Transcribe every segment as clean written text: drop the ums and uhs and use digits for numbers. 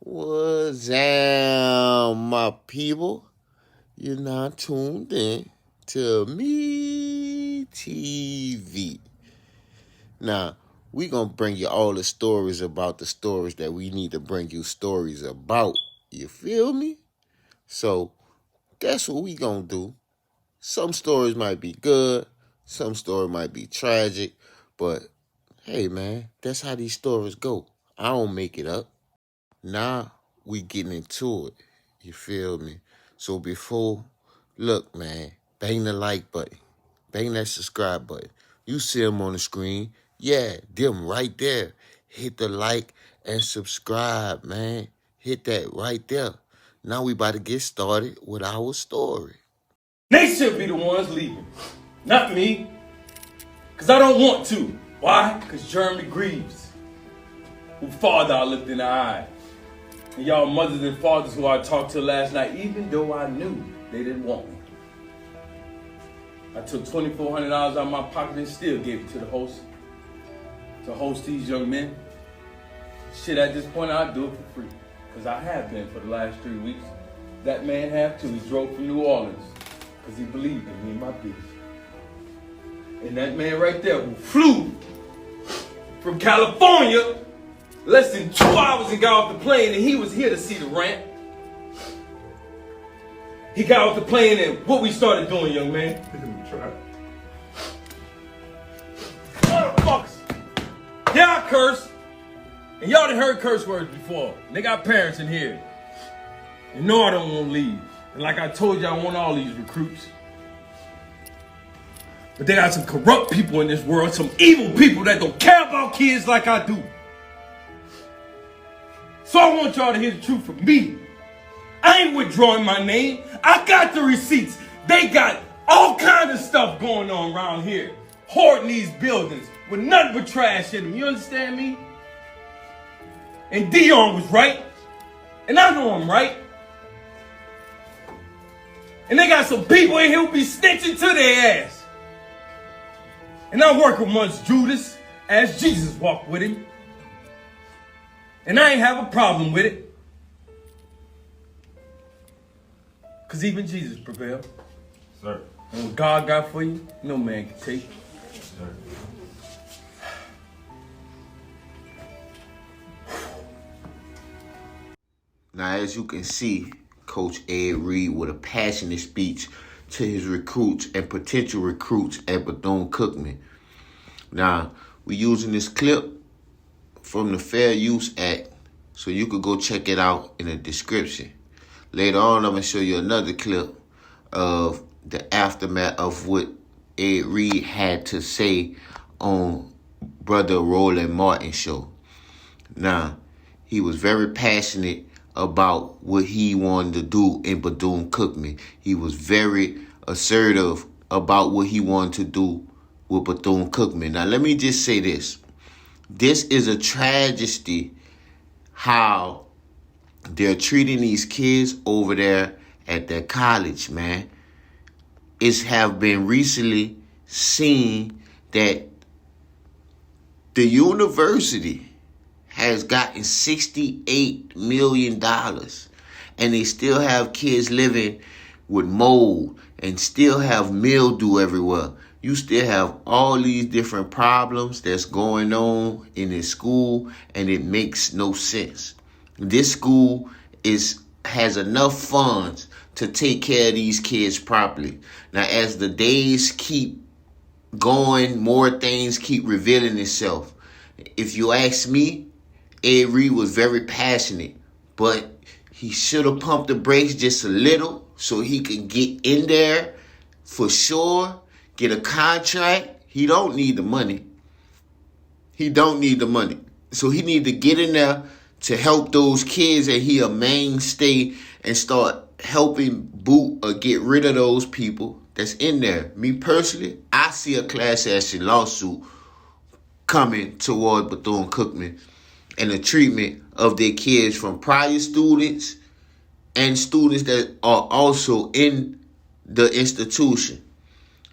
What's up, my people? You're now tuned in to Me TV. Now, we going to bring you all the stories about the stories that we need to bring you stories about. You feel me? So, that's what we going to do. Some stories might be good, some stories might be tragic, but hey, man, that's how these stories go. I don't make it up. Now we getting into it. You feel me? So look, man, bang the like button. Bang that subscribe button. You see them on the screen. Yeah, them right there. Hit the like and subscribe, man. Hit that right there. Now we about to get started with our story. They should be the ones leaving, not me. Because I don't want to. Why? Because Jeremy Greaves, who father I looked in the eye. And y'all mothers and fathers who I talked to last night, even though I knew they didn't want me. I took $2,400 out of my pocket and still gave it to the host. To host these young men. Shit, at this point, I'd do it for free. Because I have been for the last 3 weeks. That man have too. He drove from New Orleans. Because he believed in me and my business. And that man right there who flew from California less than 2 hours and got off the plane, and he was here to see the ramp. He got off the plane, and what we started doing, young man? Motherfuckers! Yeah, I curse. And y'all done heard curse words before. They got parents in here. You know I don't want to leave. And like I told you, I want all these recruits. But they got some corrupt people in this world, some evil people that don't care about kids like I do. So I want y'all to hear the truth from me. I ain't withdrawing my name. I got the receipts. They got all kinds of stuff going on around here. Hoarding these buildings with nothing but trash in them. You understand me? And Dion was right. And I know I'm right. And they got some people in here who be snitching to their ass. And I work amongst Judas as Jesus walked with him. And I ain't have a problem with it. Because even Jesus prevailed. Sir. And what God got for you, no man can take. Sir. Now, as you can see, Coach Ed Reed with a passionate speech to his recruits and potential recruits at Bethune-Cookman. Now, we're using this clip from the Fair Use Act, so you could go check it out in the description. Later on, I'm going to show you another clip of the aftermath of what Ed Reed had to say on Brother Roland Martin's show. Now, he was very passionate about what he wanted to do in Bethune-Cookman. He was very assertive about what he wanted to do with Bethune-Cookman. Now, let me just say this. This is a tragedy how they're treating these kids over there at their college, man. It's have been recently seen that the university has gotten $68 million, and they still have kids living with mold and still have mildew everywhere. You still have all these different problems that's going on in this school, and it makes no sense. This school has enough funds to take care of these kids properly. Now, as the days keep going, more things keep revealing itself. If you ask me, Ed Reed was very passionate, but he should have pumped the brakes just a little so he could get in there for sure, get a contract. He don't need the money. He don't need the money. So he need to get in there to help those kids, and he a mainstay and start helping boot or get rid of those people that's in there. Me personally, I see a class action lawsuit coming toward Bethune-Cookman and the treatment of their kids from prior students and students that are also in the institution.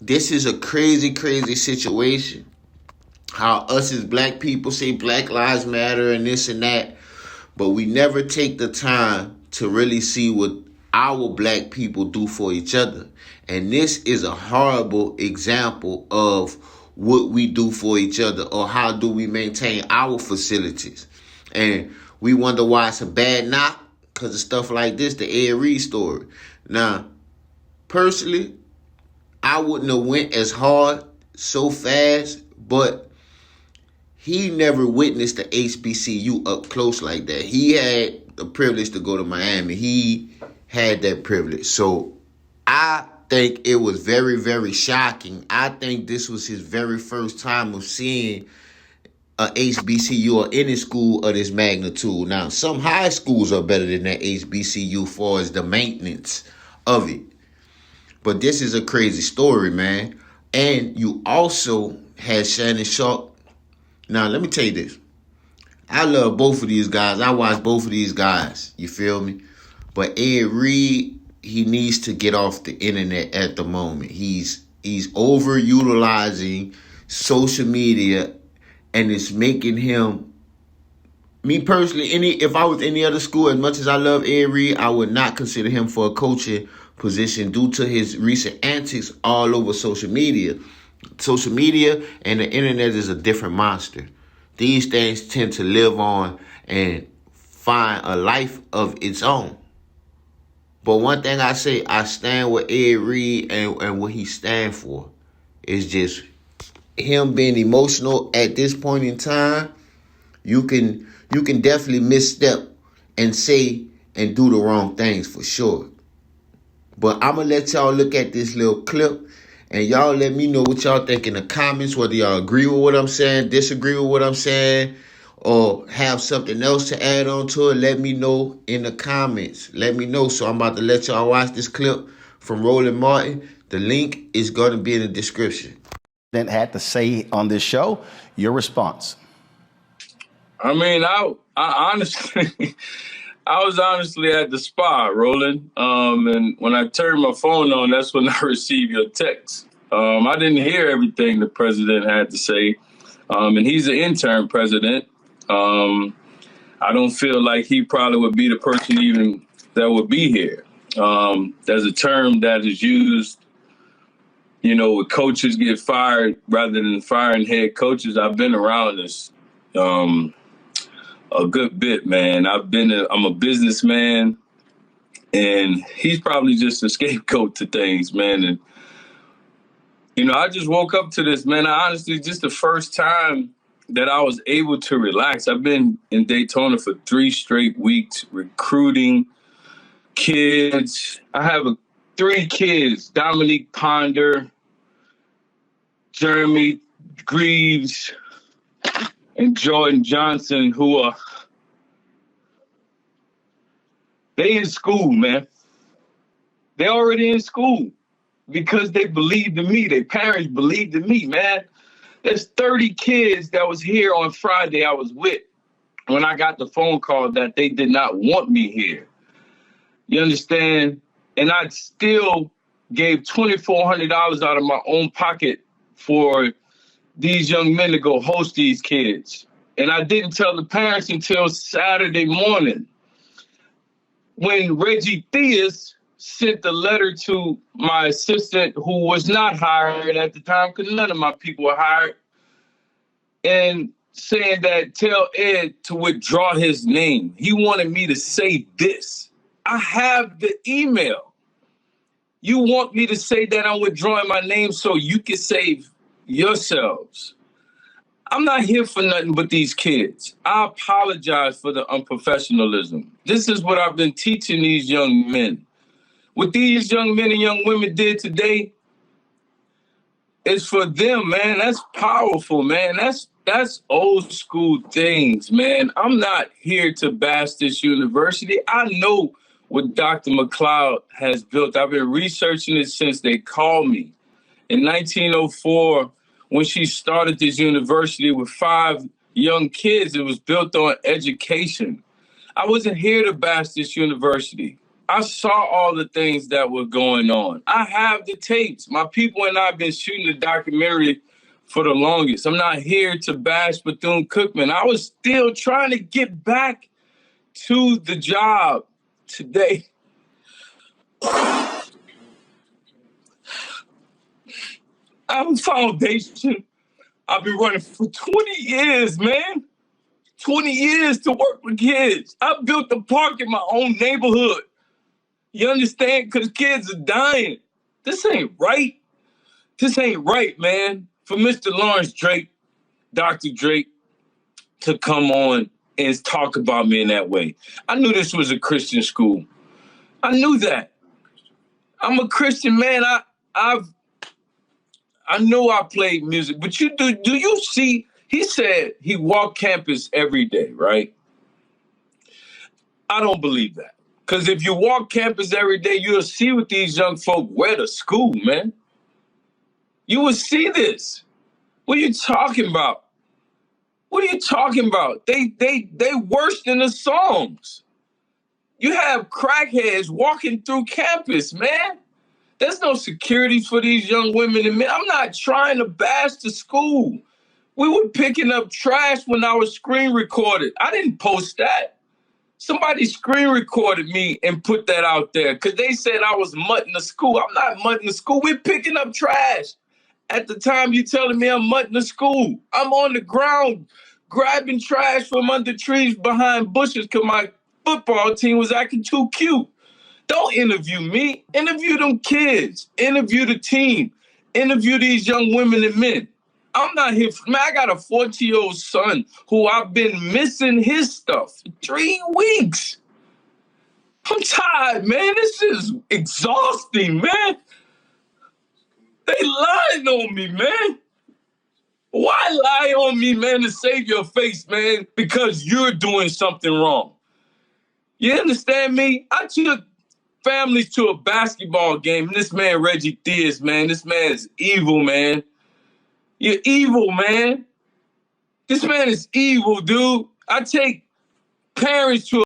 This is a crazy, crazy situation. How us as black people say Black Lives Matter and this and that. but we never take the time to really see what our black people do for each other. And this is a horrible example of what we do for each other, or how do we maintain our facilities. And we wonder why it's a bad knock, because of stuff like this, the Ed Reed story. Now, personally, I wouldn't have went as hard so fast, but he never witnessed the HBCU up close like that. He had the privilege to go to Miami. He had that privilege. So I think it was very, very shocking. I think this was his very first time of seeing a HBCU or any school of this magnitude. Now, some high schools are better than that HBCU as far as the maintenance of it. But this is a crazy story, man. And you also had Shannon Sharp. Now, let me tell you this. I love both of these guys. I watch both of these guys. You feel me? But Ed Reed, he needs to get off the internet at the moment. He's overutilizing social media, and it's making him, me personally, if I was any other school, as much as I love Ed Reed, I would not consider him for a coaching position due to his recent antics all over social media. Social media and the internet is a different monster. These things tend to live on and find a life of its own. But one thing I say, I stand with Ed Reed and what he stands for. It's just him being emotional at this point in time. You can definitely misstep and say and do the wrong things for sure. But I'm going to let y'all look at this little clip, and y'all let me know what y'all think in the comments, whether y'all agree with what I'm saying, disagree with what I'm saying, or have something else to add on to it. Let me know in the comments. Let me know. So I'm about to let y'all watch this clip from Roland Martin. The link is going to be in the description. Had to say on this show, your response. I mean, I honestly, I was honestly at the spa, Roland. And when I turned my phone on, that's when I received your text. I didn't hear everything the president had to say. And he's an interim president. I don't feel like he probably would be the person even that would be here. There's a term that is used, you know, with coaches get fired rather than firing head coaches. I've been around this a good bit, man. I'm a businessman, and he's probably just a scapegoat to things, man. And, you know, I just woke up to this, man. I honestly, just the first time that I was able to relax. I've been in Daytona for 3 straight weeks recruiting kids. I have 3 kids, Dominique Ponder, Jeremy Greaves, and Jordan Johnson, who are, they in school, man. They already in school because they believed in me. Their parents believed in me, man. There's 30 kids that was here on Friday I was with when I got the phone call that they did not want me here. You understand? And I still gave $2,400 out of my own pocket for these young men to go host these kids. And I didn't tell the parents until Saturday morning when Reggie Theus sent a letter to my assistant, who was not hired at the time because none of my people were hired, and saying that tell Ed to withdraw his name. He wanted me to say this. I have the email. You want me to say that I'm withdrawing my name so you can save yourselves. I'm not here for nothing but these kids. I apologize for the unprofessionalism. This is what I've been teaching these young men. What these young men and young women did today is for them, man. That's powerful, man. That's old school things, man. I'm not here to bash this university. I know what Dr. McLeod has built. I've been researching it since they called me. In 1904, when she started this university with 5 young kids, it was built on education. I wasn't here to bash this university. I saw all the things that were going on. I have the tapes. My people and I have been shooting the documentary for the longest. I'm not here to bash Bethune Cookman. I was still trying to get back to the job today. I'm foundation. I've been running for 20 years, man. 20 years to work with kids. I built the park in my own neighborhood. You understand? Because kids are dying. This ain't right. This ain't right, man. For Mr. Lawrence Drake, Dr. Drake, to come on and talk about me in that way. I knew this was a Christian school. I knew that. I'm a Christian man. I know I played music, but do you see? He said he walked campus every day, right? I don't believe that. Because if you walk campus every day, you'll see what these young folk wear to school, man. You will see this. What are you talking about? What are you talking about? They worse than the songs. You have crackheads walking through campus, man. There's no security for these young women and men. I'm not trying to bash the school. We were picking up trash when I was screen recorded. I didn't post that. Somebody screen recorded me and put that out there because they said I was mutting the school. I'm not mutting the school. We're picking up trash. At the time, you telling me I'm mutting the school. I'm on the ground grabbing trash from under trees behind bushes because my football team was acting too cute. Don't interview me. Interview them kids. Interview the team. Interview these young women and men. I'm not here for, man, I got a 14-year-old son who I've been missing his stuff for 3 weeks. I'm tired, man. This is exhausting, man. They lying on me, man. Why lie on me, man, to save your face, man? Because you're doing something wrong. You understand me? I took families to a basketball game, and this man, Reggie Theus, man, this man's evil, man. You're evil, man. This man is evil, dude. I take parents to